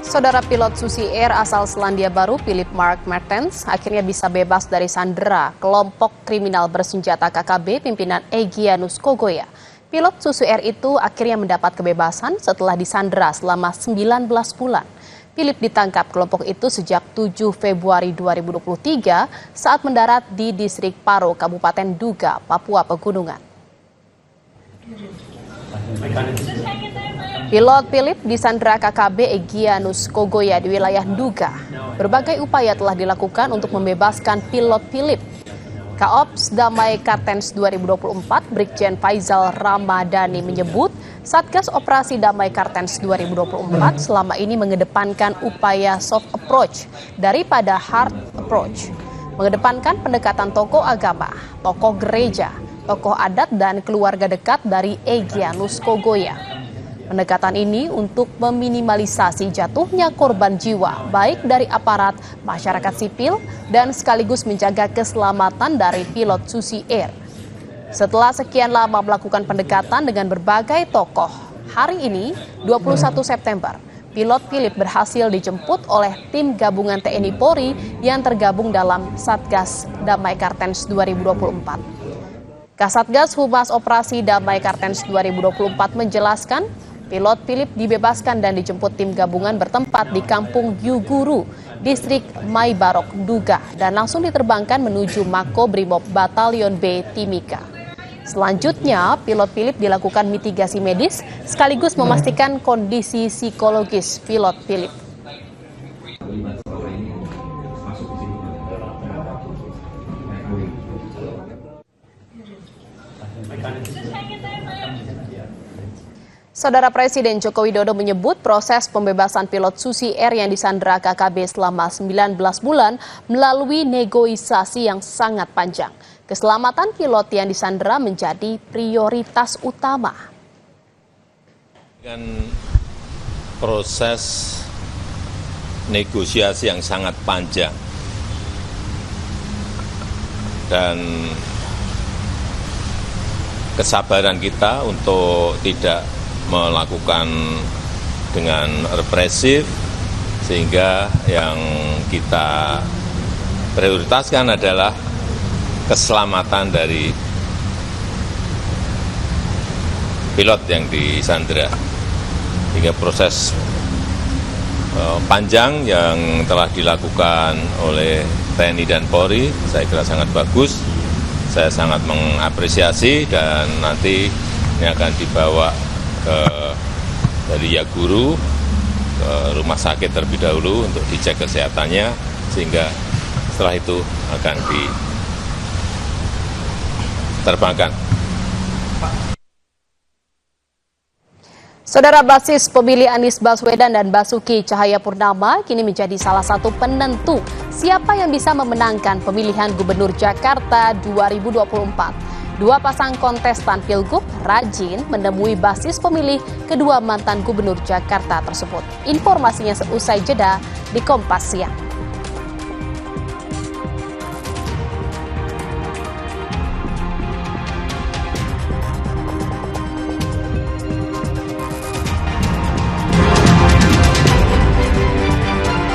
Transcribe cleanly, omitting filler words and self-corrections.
Saudara pilot Susi Air asal Selandia Baru, Philip Mark Martens, akhirnya bisa bebas dari sandera kelompok kriminal bersenjata KKB pimpinan Egyanus Kogoya. Pilot Susi Air itu akhirnya mendapat kebebasan setelah disandera selama 19 bulan. Philip ditangkap kelompok itu sejak 7 Februari 2023 saat mendarat di distrik Paro, Kabupaten Duga, Papua Pegunungan. Pilot Philip disandera KKB Egyanus Kogoya di wilayah Duga. Berbagai upaya telah dilakukan untuk membebaskan pilot Philip. Kaops Damai Kartens 2024 Brigjen Faizal Ramadhani menyebut Satgas Operasi Damai Kartens 2024 selama ini mengedepankan upaya soft approach daripada hard approach. Mengedepankan pendekatan tokoh agama, tokoh gereja, tokoh adat dan keluarga dekat dari Egyanus Kogoya. Pendekatan ini untuk meminimalisasi jatuhnya korban jiwa, baik dari aparat, masyarakat sipil, dan sekaligus menjaga keselamatan dari pilot Susi Air. Setelah sekian lama melakukan pendekatan dengan berbagai tokoh, hari ini, 21 September, pilot Philip berhasil dijemput oleh tim gabungan TNI Polri yang tergabung dalam Satgas Damai Kartens 2024. Kasatgas Humas Operasi Damai Kartens 2024 menjelaskan, pilot Philip dibebaskan dan dijemput tim gabungan bertempat di Kampung Yuguru, distrik Maibarok, Duga, dan langsung diterbangkan menuju Mako Brimob Batalion B Timika. Selanjutnya, pilot Philip dilakukan mitigasi medis sekaligus memastikan kondisi psikologis pilot Philip. Saudara Presiden Joko Widodo menyebut proses pembebasan pilot Susi Air yang disandera KKB selama 19 bulan melalui negosiasi yang sangat panjang. Keselamatan pilot yang disandera menjadi prioritas utama. Dengan proses negosiasi yang sangat panjang dan kesabaran kita untuk tidak melakukan dengan represif, sehingga yang kita prioritaskan adalah keselamatan dari pilot yang disandera. Hingga proses panjang yang telah dilakukan oleh TNI dan Polri, saya kira sangat bagus. Saya sangat mengapresiasi dan nanti ini akan dibawa dari Yaguru ke rumah sakit terlebih dahulu untuk dicek kesehatannya, sehingga setelah itu akan diterbangkan. Saudara, basis pemilih Anies Baswedan dan Basuki Cahayapurnama kini menjadi salah satu penentu siapa yang bisa memenangkan pemilihan Gubernur Jakarta 2024. Dua pasang kontestan Pilgub rajin menemui basis pemilih kedua mantan Gubernur Jakarta tersebut. Informasinya seusai jeda di Kompas Siang.